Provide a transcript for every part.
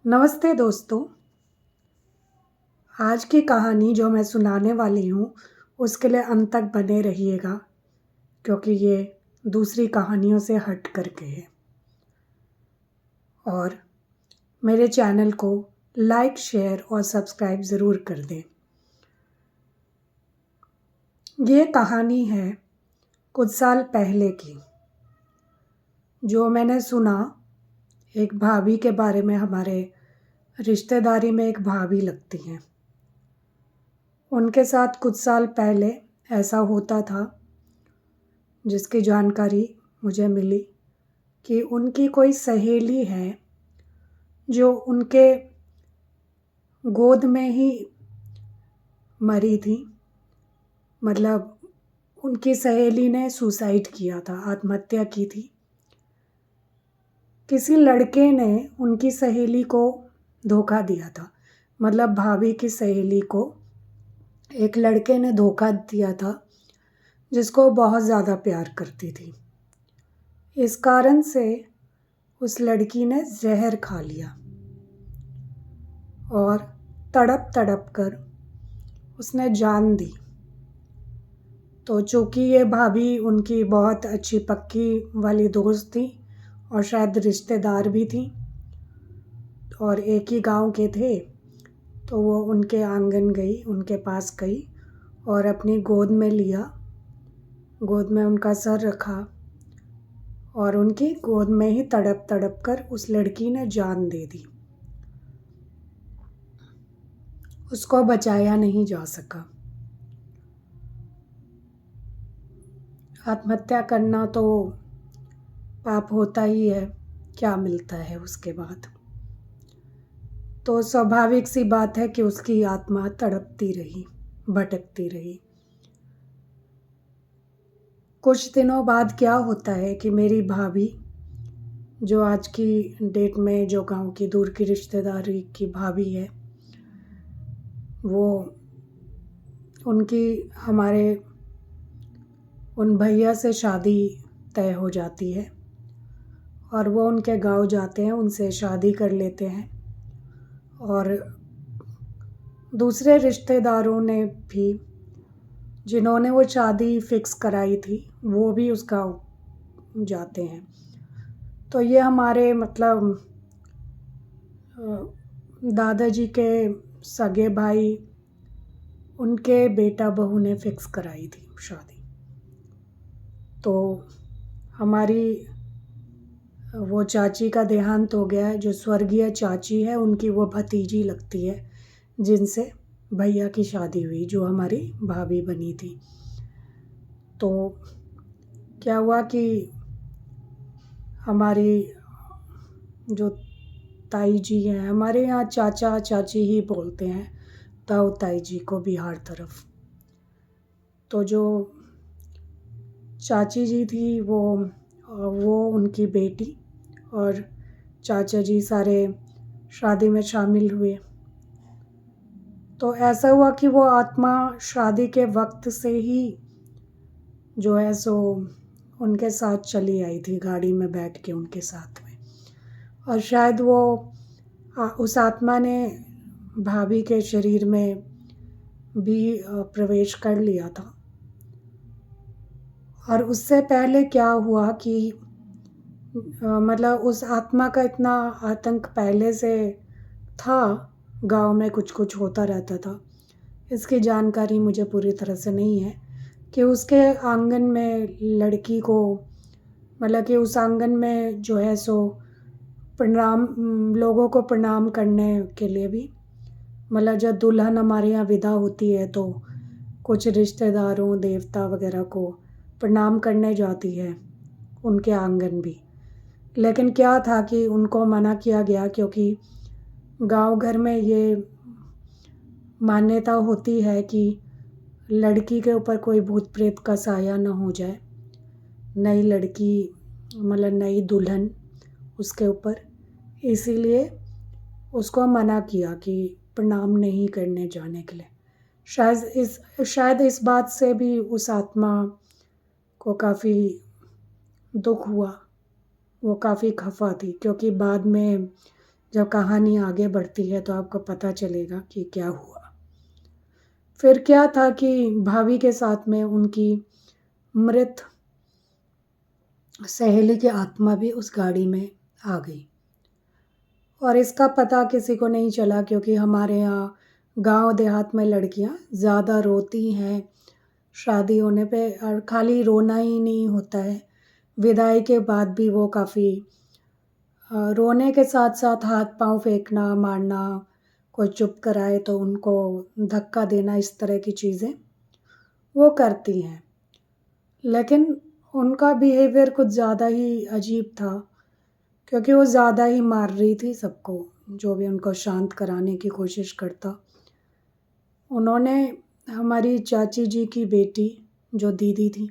नमस्ते दोस्तों। आज की कहानी जो मैं सुनाने वाली हूँ उसके लिए अंत तक बने रहिएगा, क्योंकि ये दूसरी कहानियों से हट करके है। और मेरे चैनल को लाइक, शेयर और सब्सक्राइब ज़रूर कर दें। ये कहानी है कुछ साल पहले की, जो मैंने सुना। एक भाभी के बारे में, हमारे रिश्तेदारी में एक भाभी लगती हैं। उनके साथ कुछ साल पहले ऐसा होता था, जिसकी जानकारी मुझे मिली कि उनकी कोई सहेली है जो उनके गोद में ही मरी थी। मतलब उनकी सहेली ने सुसाइड किया था, आत्महत्या की थी। किसी लड़के ने उनकी सहेली को धोखा दिया था। मतलब भाभी की सहेली को एक लड़के ने धोखा दिया था, जिसको बहुत ज़्यादा प्यार करती थी। इस कारण से उस लड़की ने जहर खा लिया और तड़प तड़प कर उसने जान दी। तो चूँकि ये भाभी उनकी बहुत अच्छी पक्की वाली दोस्त थी और शायद रिश्तेदार भी थी और एक ही गांव के थे, तो वो उनके आंगन गई, उनके पास गई और अपनी गोद में लिया। गोद में उनका सर रखा और उनकी गोद में ही तड़प तड़प कर उस लड़की ने जान दे दी। उसको बचाया नहीं जा सका। आत्महत्या करना तो पाप होता ही है, क्या मिलता है उसके बाद। तो स्वाभाविक सी बात है कि उसकी आत्मा तड़पती रही, भटकती रही। कुछ दिनों बाद क्या होता है कि मेरी भाभी, जो आज की डेट में जो गांव की दूर की रिश्तेदारी की भाभी है, वो उनकी हमारे उन भैया से शादी तय हो जाती है और वो उनके गांव जाते हैं, उनसे शादी कर लेते हैं। और दूसरे रिश्तेदारों ने भी, जिन्होंने वो शादी फिक्स कराई थी, वो भी उस गांव जाते हैं। तो ये हमारे मतलब दादाजी के सगे भाई, उनके बेटा बहू ने फिक्स कराई थी शादी। तो हमारी वो चाची का देहांत हो गया है। जो स्वर्गीय चाची है, उनकी वो भतीजी लगती है, जिनसे भैया की शादी हुई, जो हमारी भाभी बनी थी। तो क्या हुआ कि हमारी जो ताई जी हैं, हमारे यहाँ चाचा चाची ही बोलते हैं ताऊ ताई जी को बिहार तरफ। तो जो चाची जी थी, वो उनकी बेटी और चाचा जी सारे शादी में शामिल हुए। तो ऐसा हुआ कि वो आत्मा शादी के वक्त से ही जो है सो उनके साथ चली आई थी, गाड़ी में बैठ के उनके साथ में। और शायद वो उस आत्मा ने भाभी के शरीर में भी प्रवेश कर लिया था। और उससे पहले क्या हुआ कि मतलब उस आत्मा का इतना आतंक पहले से था, गांव में कुछ कुछ होता रहता था। इसकी जानकारी मुझे पूरी तरह से नहीं है कि उसके आंगन में लड़की को, मतलब कि उस आंगन में जो है सो प्रणाम, लोगों को प्रणाम करने के लिए भी, मतलब जब दुल्हन हमारे यहाँ विदा होती है तो कुछ रिश्तेदारों, देवता वगैरह को प्रणाम करने जाती है उनके आंगन भी। लेकिन क्या था कि उनको मना किया गया, क्योंकि गांव घर में ये मान्यता होती है कि लड़की के ऊपर कोई भूत प्रेत का साया न हो जाए, नई लड़की मतलब नई दुल्हन उसके ऊपर। इसीलिए उसको मना किया कि प्रणाम नहीं करने जाने के लिए। शायद इस बात से भी उस आत्मा को काफ़ी दुख हुआ। वो काफ़ी खफा थी, क्योंकि बाद में जब कहानी आगे बढ़ती है तो आपको पता चलेगा कि क्या हुआ। फिर क्या था कि भाभी के साथ में उनकी मृत सहेली की आत्मा भी उस गाड़ी में आ गई। और इसका पता किसी को नहीं चला, क्योंकि हमारे यहाँ गांव देहात में लड़कियां ज़्यादा रोती हैं शादी होने पे। और खाली रोना ही नहीं होता है, विदाई के बाद भी वो काफ़ी रोने के साथ साथ हाथ पांव फेंकना, मारना, कोई चुप कराए तो उनको धक्का देना, इस तरह की चीज़ें वो करती हैं। लेकिन उनका बिहेवियर कुछ ज़्यादा ही अजीब था, क्योंकि वो ज़्यादा ही मार रही थी सबको, जो भी उनको शांत कराने की कोशिश करता। उन्होंने हमारी चाची जी की बेटी, जो दीदी थी,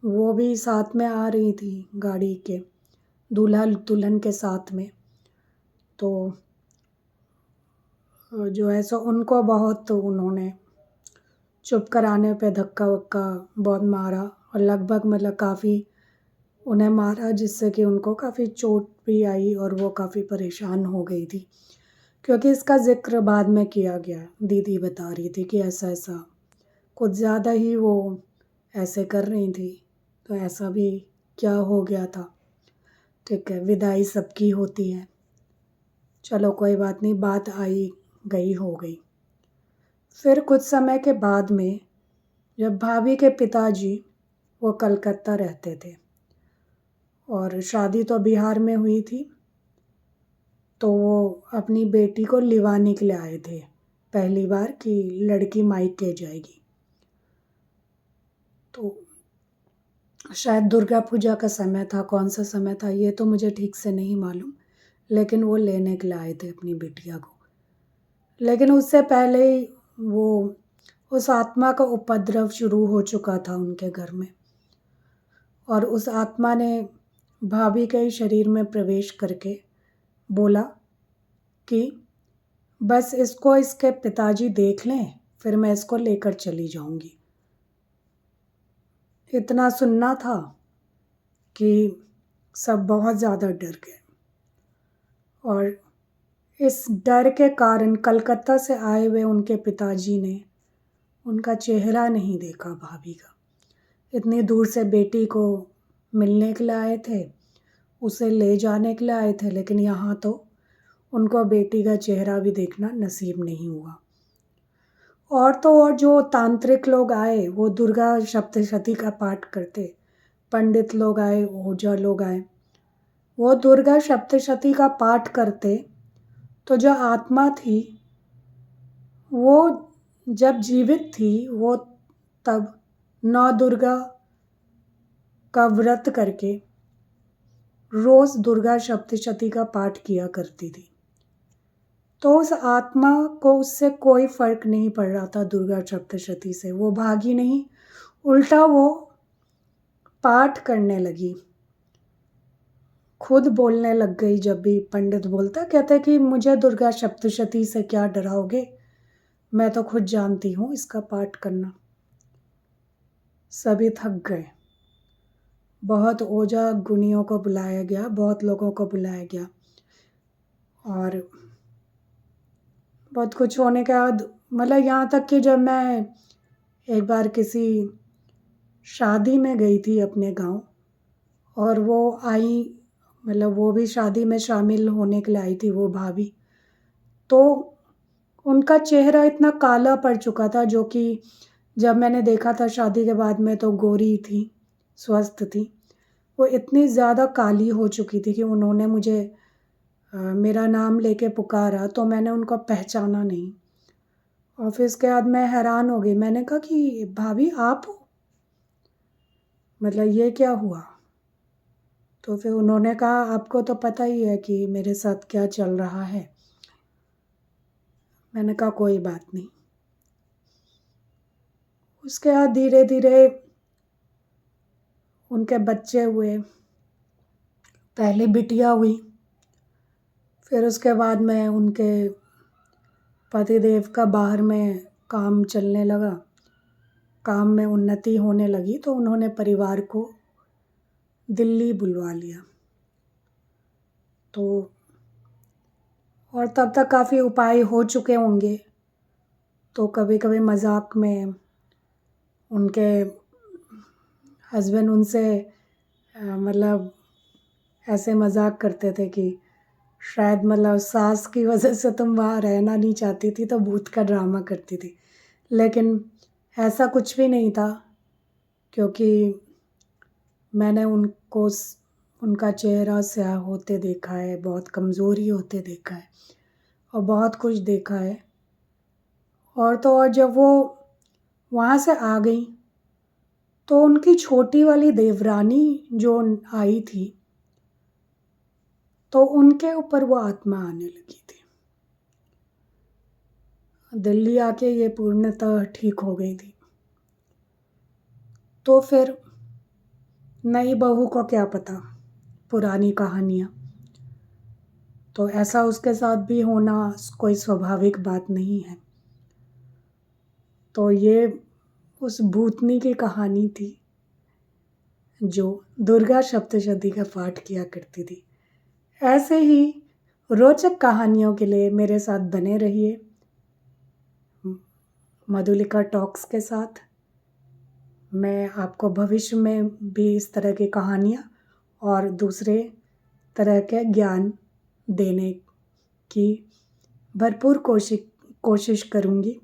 वो भी साथ में आ रही थी गाड़ी के, दूल्हा दुल्हन के साथ में। तो जो है सो उनको बहुत उन्होंने चुप कराने पे धक्का वक्का बहुत मारा, और लगभग मतलब काफ़ी उन्हें मारा, जिससे कि उनको काफ़ी चोट भी आई और वो काफ़ी परेशान हो गई थी। क्योंकि इसका ज़िक्र बाद में किया गया, दीदी बता रही थी कि ऐसा ऐसा कुछ ज़्यादा ही वो ऐसे कर रही थी, तो ऐसा भी क्या हो गया था। ठीक है, विदाई सबकी होती है, चलो कोई बात नहीं, बात आई गई हो गई। फिर कुछ समय के बाद में, जब भाभी के पिताजी वो कलकत्ता रहते थे और शादी तो बिहार में हुई थी, तो वो अपनी बेटी को लिवाने के लिए आए थे पहली बार कि लड़की मायके जाएगी। तो शायद दुर्गा पूजा का समय था, कौन सा समय था ये तो मुझे ठीक से नहीं मालूम, लेकिन वो लेने के लिए आए थे अपनी बिटिया को। लेकिन उससे पहले ही वो उस आत्मा का उपद्रव शुरू हो चुका था उनके घर में, और उस आत्मा ने भाभी के शरीर में प्रवेश करके बोला कि बस इसको इसके पिताजी देख लें, फिर मैं इसको लेकर चली जाऊंगी। इतना सुनना था कि सब बहुत ज़्यादा डर गए, और इस डर के कारण कलकत्ता से आए हुए उनके पिताजी ने उनका चेहरा नहीं देखा भाभी का। इतनी दूर से बेटी को मिलने के लिए आए थे, उसे ले जाने के लिए आए थे, लेकिन यहाँ तो उनको बेटी का चेहरा भी देखना नसीब नहीं हुआ। और तो और जो तांत्रिक लोग आए वो दुर्गा सप्तशती का पाठ करते, पंडित लोग आए, ओझा लोग आए, वो दुर्गा सप्तशती का पाठ करते, तो जो आत्मा थी वो जब जीवित थी वो तब नौ दुर्गा का व्रत करके रोज दुर्गा सप्तशती का पाठ किया करती थी। तो उस आत्मा को उससे कोई फर्क नहीं पड़ रहा था दुर्गा सप्तशती से, वो भागी नहीं, उल्टा वो पाठ करने लगी, खुद बोलने लग गई। जब भी पंडित बोलता, कहते कि मुझे दुर्गा सप्तशती से क्या डराओगे, मैं तो खुद जानती हूँ इसका पाठ करना। सभी थक गए, बहुत ओझा गुनियों को बुलाया गया, बहुत लोगों को बुलाया गया, और बहुत कुछ होने के बाद मतलब यहाँ तक कि जब मैं एक बार किसी शादी में गई थी अपने गांव, और वो आई, मतलब वो भी शादी में शामिल होने के लिए आई थी वो भाभी, तो उनका चेहरा इतना काला पड़ चुका था, जो कि जब मैंने देखा था शादी के बाद में तो गोरी थी, स्वस्थ थी, वो इतनी ज़्यादा काली हो चुकी थी कि उन्होंने मुझे मेरा नाम लेके पुकारा, तो मैंने उनको पहचाना नहीं। और फिर इसके बाद मैं हैरान हो गई, मैंने कहा कि भाभी आप हो, मतलब ये क्या हुआ। तो फिर उन्होंने कहा आपको तो पता ही है कि मेरे साथ क्या चल रहा है। मैंने कहा कोई बात नहीं। उसके बाद धीरे धीरे उनके बच्चे हुए, पहले बिटिया हुई, फिर उसके बाद में उनके पतिदेव का बाहर में काम चलने लगा, काम में उन्नति होने लगी, तो उन्होंने परिवार को दिल्ली बुलवा लिया। तो और तब तक काफ़ी उपाय हो चुके होंगे। तो कभी कभी मजाक में उनके हस्बैंड उनसे मतलब ऐसे मजाक करते थे कि शायद मतलब सास की वजह से तुम वहाँ रहना नहीं चाहती थी तो भूत का ड्रामा करती थी। लेकिन ऐसा कुछ भी नहीं था, क्योंकि मैंने उनका चेहरा स्याह होते देखा है, बहुत कमज़ोरी होते देखा है और बहुत कुछ देखा है। और तो और जब वो वहाँ से आ गई तो उनकी छोटी वाली देवरानी जो आई थी तो उनके ऊपर वो आत्मा आने लगी थी। दिल्ली आके ये पूर्णतः ठीक हो गई थी। तो फिर नई बहू को क्या पता पुरानी कहानियाँ, तो ऐसा उसके साथ भी होना कोई स्वाभाविक बात नहीं है। तो ये उस भूतनी की कहानी थी जो दुर्गा सप्तशती का पाठ किया करती थी। ऐसे ही रोचक कहानियों के लिए मेरे साथ बने रहिए मधुलिका टॉक्स के साथ। मैं आपको भविष्य में भी इस तरह की कहानियाँ और दूसरे तरह के ज्ञान देने की भरपूर कोशिश करूँगी।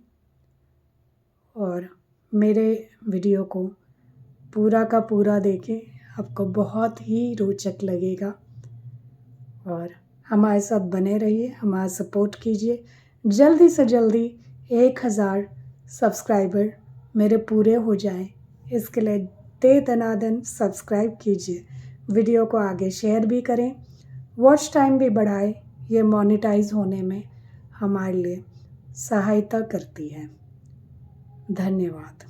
और मेरे वीडियो को पूरा का पूरा देखें, आपको बहुत ही रोचक लगेगा। और हमारे साथ बने रहिए, हमारा सपोर्ट कीजिए। जल्दी से जल्दी 1000 सब्सक्राइबर मेरे पूरे हो जाएं, इसके लिए दे दनादन सब्सक्राइब कीजिए। वीडियो को आगे शेयर भी करें, वॉच टाइम भी बढ़ाए। ये मोनेटाइज होने में हमारे लिए सहायता करती है। धन्यवाद।